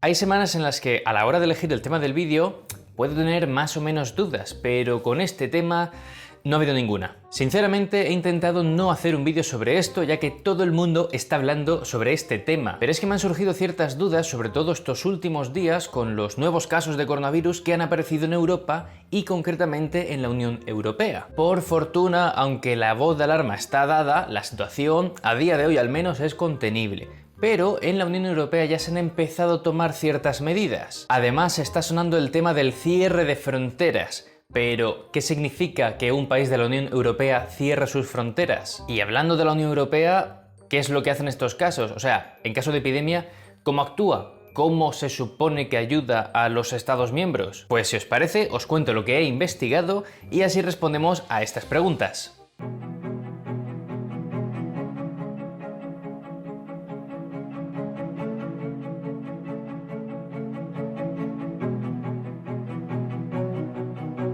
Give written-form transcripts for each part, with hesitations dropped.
Hay semanas en las que a la hora de elegir el tema del vídeo puedo tener más o menos dudas, pero con este tema no ha habido ninguna. Sinceramente he intentado no hacer un vídeo sobre esto, ya que todo el mundo está hablando sobre este tema. Pero es que me han surgido ciertas dudas, sobre todo estos últimos días, con los nuevos casos de coronavirus que han aparecido en Europa y concretamente en la Unión Europea. Por fortuna, aunque la voz de alarma está dada, la situación a día de hoy al menos es contenible. Pero en la Unión Europea ya se han empezado a tomar ciertas medidas. Además está sonando el tema del cierre de fronteras. Pero, ¿qué significa que un país de la Unión Europea cierre sus fronteras? Y hablando de la Unión Europea, ¿qué es lo que hace en estos casos? O sea, en caso de epidemia, ¿cómo actúa? ¿Cómo se supone que ayuda a los Estados miembros? Pues si os parece, os cuento lo que he investigado y así respondemos a estas preguntas.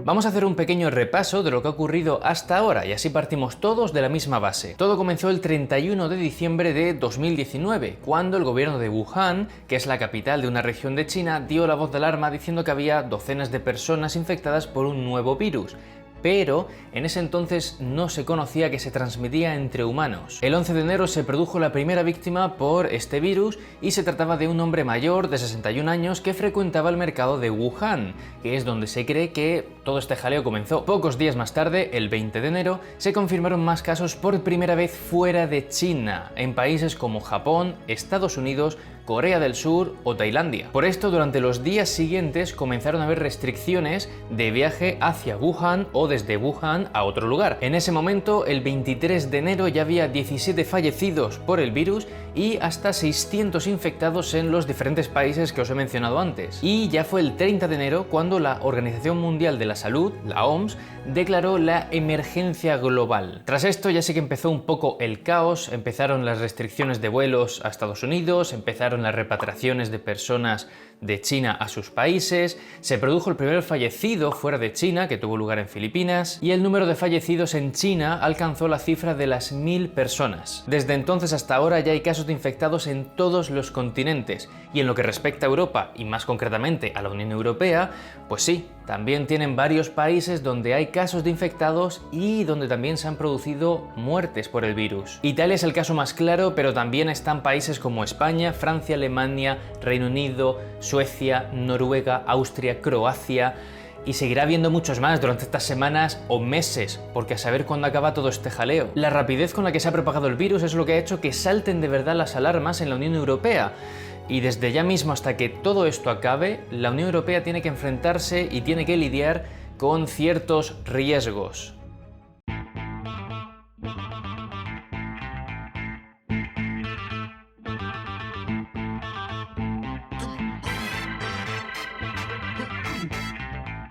Vamos a hacer un pequeño repaso de lo que ha ocurrido hasta ahora y así partimos todos de la misma base. Todo comenzó el 31 de diciembre de 2019, cuando el gobierno de Wuhan, que es la capital de una región de China, dio la voz de alarma diciendo que había docenas de personas infectadas por un nuevo virus. Pero en ese entonces no se conocía que se transmitía entre humanos. El 11 de enero se produjo la primera víctima por este virus y se trataba de un hombre mayor de 61 años que frecuentaba el mercado de Wuhan, que es donde se cree que todo este jaleo comenzó. Pocos días más tarde, el 20 de enero, se confirmaron más casos por primera vez fuera de China, en países como Japón, Estados Unidos, Corea del Sur o Tailandia. Por esto, durante los días siguientes comenzaron a haber restricciones de viaje hacia Wuhan o desde Wuhan a otro lugar. En ese momento, el 23 de enero, ya había 17 fallecidos por el virus y hasta 600 infectados en los diferentes países que os he mencionado antes. Y ya fue el 30 de enero cuando la Organización Mundial de la Salud, la OMS, declaró la emergencia global. Tras esto ya sí que empezó un poco el caos, empezaron las restricciones de vuelos a Estados Unidos, empezaron las repatriaciones de personas de China a sus países, se produjo el primer fallecido fuera de China, que tuvo lugar en Filipinas, y el número de fallecidos en China alcanzó la cifra de las 1000 personas. Desde entonces hasta ahora ya hay casos de infectados en todos los continentes, y en lo que respecta a Europa, y más concretamente a la Unión Europea, pues sí, también tienen varios países donde hay casos de infectados y donde también se han producido muertes por el virus. Italia es el caso más claro, pero también están países como España, Francia, Alemania, Reino Unido, Suecia, Noruega, Austria, Croacia, y seguirá habiendo muchos más durante estas semanas o meses, porque a saber cuándo acaba todo este jaleo. La rapidez con la que se ha propagado el virus es lo que ha hecho que salten de verdad las alarmas en la Unión Europea. Y desde ya mismo hasta que todo esto acabe, la Unión Europea tiene que enfrentarse y tiene que lidiar con ciertos riesgos.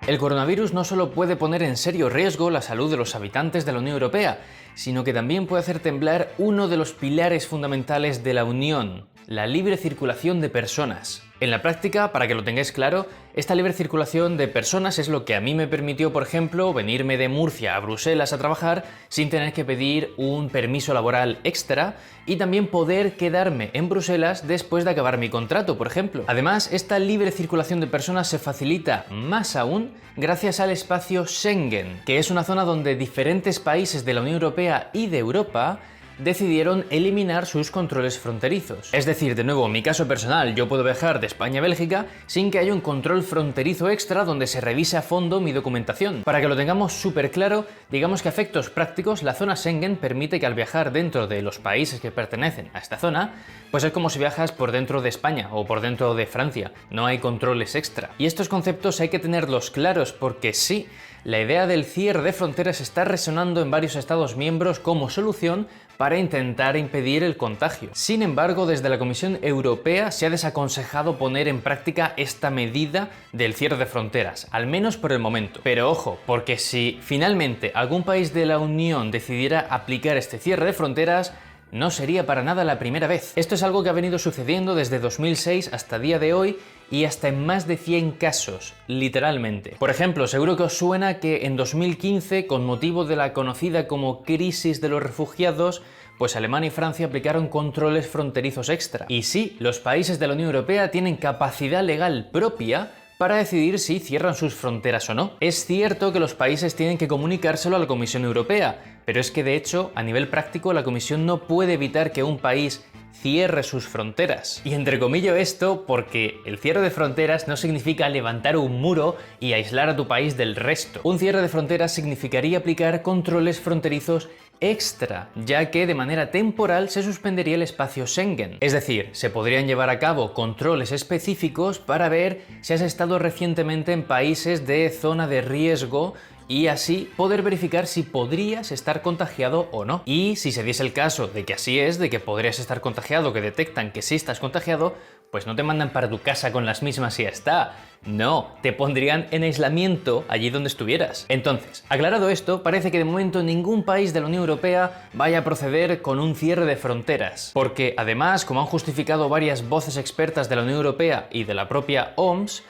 El coronavirus no solo puede poner en serio riesgo la salud de los habitantes de la Unión Europea, sino que también puede hacer temblar uno de los pilares fundamentales de la Unión, la libre circulación de personas. En la práctica, para que lo tengáis claro, esta libre circulación de personas es lo que a mí me permitió, por ejemplo, venirme de Murcia a Bruselas a trabajar sin tener que pedir un permiso laboral extra y también poder quedarme en Bruselas después de acabar mi contrato, por ejemplo. Además, esta libre circulación de personas se facilita más aún gracias al espacio Schengen, que es una zona donde diferentes países de la Unión Europea y de Europa decidieron eliminar sus controles fronterizos. Es decir, de nuevo, en mi caso personal, yo puedo viajar de España a Bélgica sin que haya un control fronterizo extra donde se revise a fondo mi documentación. Para que lo tengamos súper claro, digamos que a efectos prácticos, la zona Schengen permite que al viajar dentro de los países que pertenecen a esta zona, pues es como si viajas por dentro de España o por dentro de Francia, no hay controles extra. Y estos conceptos hay que tenerlos claros porque sí, la idea del cierre de fronteras está resonando en varios Estados miembros como solución para intentar impedir el contagio. Sin embargo, desde la Comisión Europea se ha desaconsejado poner en práctica esta medida del cierre de fronteras, al menos por el momento. Pero ojo, porque si finalmente algún país de la Unión decidiera aplicar este cierre de fronteras, no sería para nada la primera vez. Esto es algo que ha venido sucediendo desde 2006 hasta día de hoy y hasta en más de 100 casos, literalmente. Por ejemplo, seguro que os suena que en 2015, con motivo de la conocida como crisis de los refugiados, pues Alemania y Francia aplicaron controles fronterizos extra. Y sí, los países de la Unión Europea tienen capacidad legal propia para decidir si cierran sus fronteras o no. Es cierto que los países tienen que comunicárselo a la Comisión Europea, pero es que de hecho, a nivel práctico, la Comisión no puede evitar que un país cierre sus fronteras. Y entrecomillo esto porque el cierre de fronteras no significa levantar un muro y aislar a tu país del resto. Un cierre de fronteras significaría aplicar controles fronterizos extra, ya que de manera temporal se suspendería el espacio Schengen. Es decir, se podrían llevar a cabo controles específicos para ver si has estado recientemente en países de zona de riesgo y así poder verificar si podrías estar contagiado o no. Y si se diese el caso de que así es, de que podrías estar contagiado, que detectan que sí estás contagiado, pues no te mandan para tu casa con las mismas y ya está. No, te pondrían en aislamiento allí donde estuvieras. Entonces, aclarado esto, parece que de momento ningún país de la Unión Europea vaya a proceder con un cierre de fronteras. Porque además, como han justificado varias voces expertas de la Unión Europea y de la propia OMS,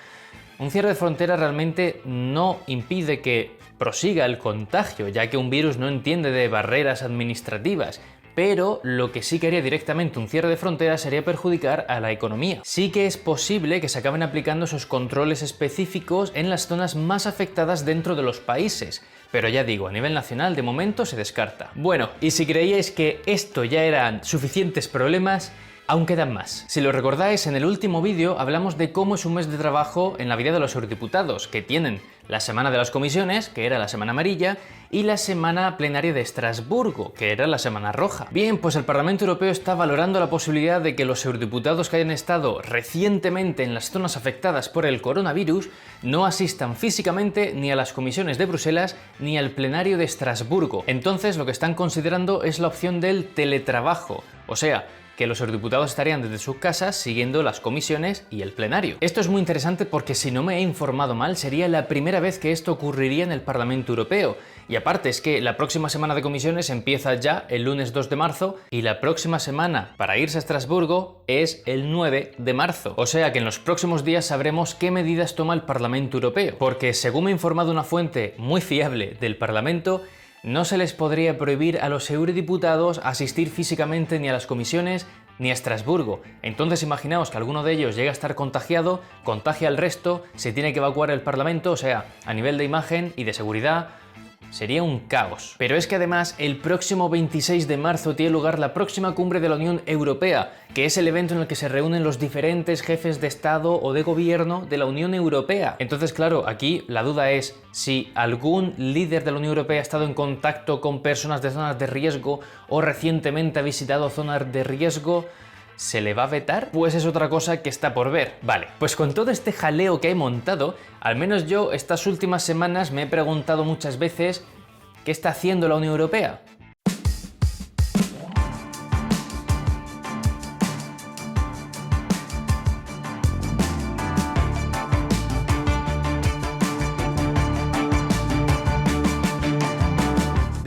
un cierre de fronteras realmente no impide que prosiga el contagio, ya que un virus no entiende de barreras administrativas. Pero lo que sí que haría directamente un cierre de fronteras sería perjudicar a la economía. Sí que es posible que se acaben aplicando esos controles específicos en las zonas más afectadas dentro de los países, pero ya digo, a nivel nacional de momento se descarta. Bueno, y si creíais que esto ya eran suficientes problemas, aún quedan más. Si lo recordáis, en el último vídeo hablamos de cómo es un mes de trabajo en la vida de los eurodiputados, que tienen la semana de las comisiones, que era la semana amarilla, y la semana plenaria de Estrasburgo, que era la semana roja. Bien, pues el Parlamento Europeo está valorando la posibilidad de que los eurodiputados que hayan estado recientemente en las zonas afectadas por el coronavirus no asistan físicamente ni a las comisiones de Bruselas ni al plenario de Estrasburgo. Entonces lo que están considerando es la opción del teletrabajo, o sea, que los eurodiputados estarían desde sus casas siguiendo las comisiones y el plenario. Esto es muy interesante porque, si no me he informado mal, sería la primera vez que esto ocurriría en el Parlamento Europeo. Y aparte es que la próxima semana de comisiones empieza ya el lunes 2 de marzo y la próxima semana para irse a Estrasburgo es el 9 de marzo. O sea que en los próximos días sabremos qué medidas toma el Parlamento Europeo. Porque según me ha informado una fuente muy fiable del Parlamento, no se les podría prohibir a los eurodiputados asistir físicamente ni a las comisiones ni a Estrasburgo. Entonces imaginaos que alguno de ellos llega a estar contagiado, contagia al resto, se tiene que evacuar el Parlamento, o sea, a nivel de imagen y de seguridad, sería un caos. Pero es que además el próximo 26 de marzo tiene lugar la próxima cumbre de la Unión Europea, que es el evento en el que se reúnen los diferentes jefes de Estado o de Gobierno de la Unión Europea. Entonces, claro, aquí la duda es si algún líder de la Unión Europea ha estado en contacto con personas de zonas de riesgo o recientemente ha visitado zonas de riesgo. ¿Se le va a vetar? Pues es otra cosa que está por ver. Vale, pues con todo este jaleo que he montado, al menos yo estas últimas semanas me he preguntado muchas veces ¿qué está haciendo la Unión Europea?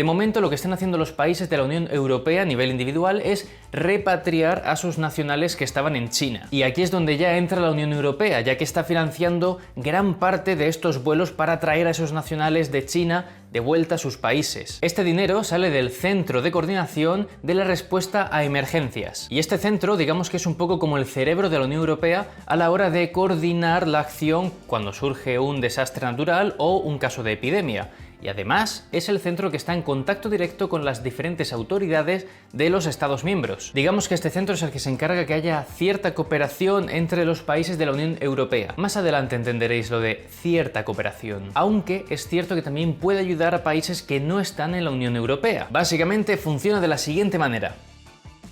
De momento, lo que están haciendo los países de la Unión Europea a nivel individual es repatriar a sus nacionales que estaban en China. Y aquí es donde ya entra la Unión Europea, ya que está financiando gran parte de estos vuelos para traer a esos nacionales de China de vuelta a sus países. Este dinero sale del Centro de Coordinación de la Respuesta a Emergencias. Y este centro, digamos que es un poco como el cerebro de la Unión Europea a la hora de coordinar la acción cuando surge un desastre natural o un caso de epidemia. Y además es el centro que está en contacto directo con las diferentes autoridades de los Estados miembros. Digamos que este centro es el que se encarga que haya cierta cooperación entre los países de la Unión Europea. Más adelante entenderéis lo de cierta cooperación, aunque es cierto que también puede ayudar a países que no están en la Unión Europea. Básicamente funciona de la siguiente manera.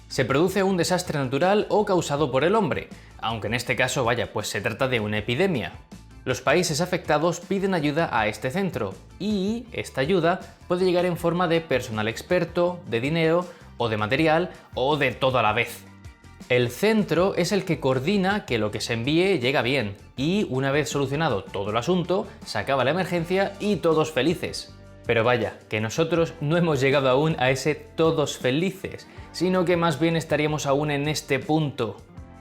Se produce un desastre natural o causado por el hombre, aunque en este caso, vaya, pues se trata de una epidemia. Los países afectados piden ayuda a este centro y esta ayuda puede llegar en forma de personal experto, de dinero o de material o de todo a la vez. El centro es el que coordina que lo que se envíe llega bien y una vez solucionado todo el asunto, se acaba la emergencia y todos felices. Pero vaya, que nosotros no hemos llegado aún a ese todos felices, sino que más bien estaríamos aún en este punto.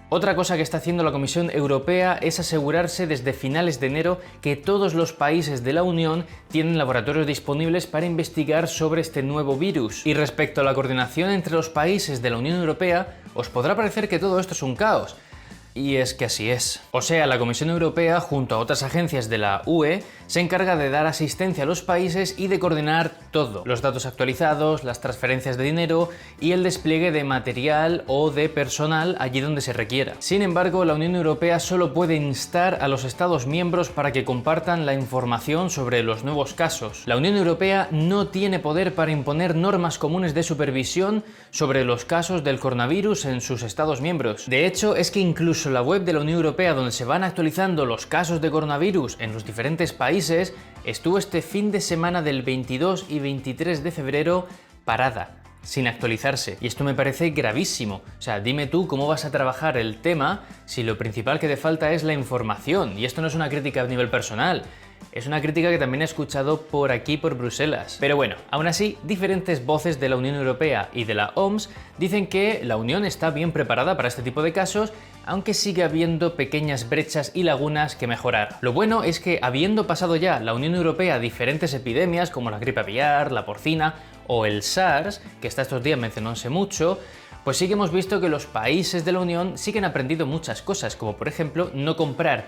Otra cosa que está haciendo la Comisión Europea es asegurarse desde finales de enero que todos los países de la Unión tienen laboratorios disponibles para investigar sobre este nuevo virus. Y respecto a la coordinación entre los países de la Unión Europea, os podrá parecer que todo esto es un caos. Y es que así es. O sea, la Comisión Europea, junto a otras agencias de la UE, se encarga de dar asistencia a los países y de coordinar todo. Los datos actualizados, las transferencias de dinero y el despliegue de material o de personal allí donde se requiera. Sin embargo, la Unión Europea solo puede instar a los Estados miembros para que compartan la información sobre los nuevos casos. La Unión Europea no tiene poder para imponer normas comunes de supervisión sobre los casos del coronavirus en sus Estados miembros. De hecho, es que incluso la web de la Unión Europea, donde se van actualizando los casos de coronavirus en los diferentes países, estuvo este fin de semana del 22 y 23 de febrero parada, sin actualizarse. Y esto me parece gravísimo. O sea, dime tú cómo vas a trabajar el tema si lo principal que te falta es la información. Y esto no es una crítica a nivel personal. Es una crítica que también he escuchado por aquí, por Bruselas. Pero bueno, aún así, diferentes voces de la Unión Europea y de la OMS dicen que la Unión está bien preparada para este tipo de casos, aunque sigue habiendo pequeñas brechas y lagunas que mejorar. Lo bueno es que, habiendo pasado ya la Unión Europea diferentes epidemias como la gripe aviar, la porcina o el SARS, que hasta estos días mencionóse mucho, pues sí que hemos visto que los países de la Unión sí que han aprendido muchas cosas, como por ejemplo no comprar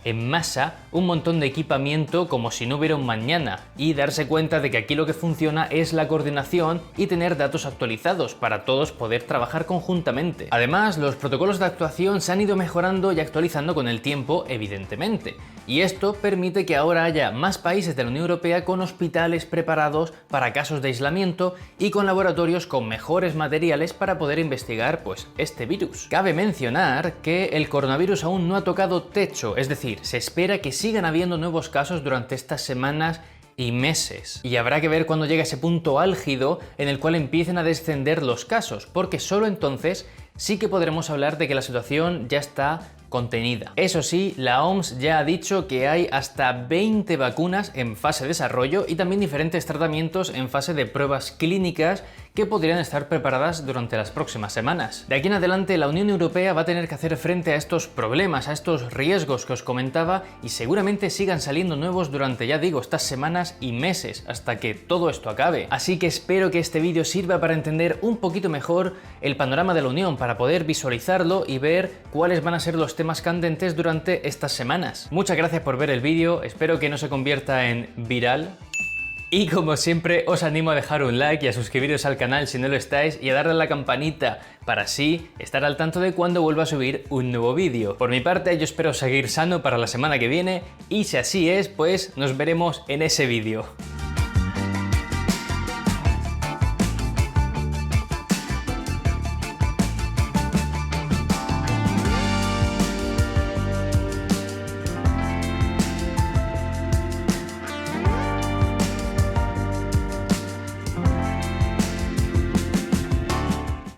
en masa un montón de equipamiento como si no hubiera un mañana y darse cuenta de que aquí lo que funciona es la coordinación y tener datos actualizados para todos poder trabajar conjuntamente. Además, los protocolos de actuación se han ido mejorando y actualizando con el tiempo, evidentemente, y esto permite que ahora haya más países de la Unión Europea con hospitales preparados para casos de aislamiento y con laboratorios con mejores materiales para poder investigar pues este virus. Cabe mencionar que el coronavirus aún no ha tocado techo, es decir, se espera que sigan habiendo nuevos casos durante estas semanas y meses. Y habrá que ver cuándo llega ese punto álgido en el cual empiecen a descender los casos, porque solo entonces sí que podremos hablar de que la situación ya está contenida. Eso sí, la OMS ya ha dicho que hay hasta 20 vacunas en fase de desarrollo y también diferentes tratamientos en fase de pruebas clínicas que podrían estar preparadas durante las próximas semanas. De aquí en adelante, la Unión Europea va a tener que hacer frente a estos problemas, a estos riesgos que os comentaba, y seguramente sigan saliendo nuevos durante, ya digo, estas semanas y meses, hasta que todo esto acabe. Así que espero que este vídeo sirva para entender un poquito mejor el panorama de la Unión, para poder visualizarlo y ver cuáles van a ser los temas candentes durante estas semanas. Muchas gracias por ver el vídeo, espero que no se convierta en viral. Y como siempre, os animo a dejar un like y a suscribiros al canal si no lo estáis y a darle a la campanita para así estar al tanto de cuando vuelva a subir un nuevo vídeo. Por mi parte, yo espero seguir sano para la semana que viene y si así es, pues nos veremos en ese vídeo.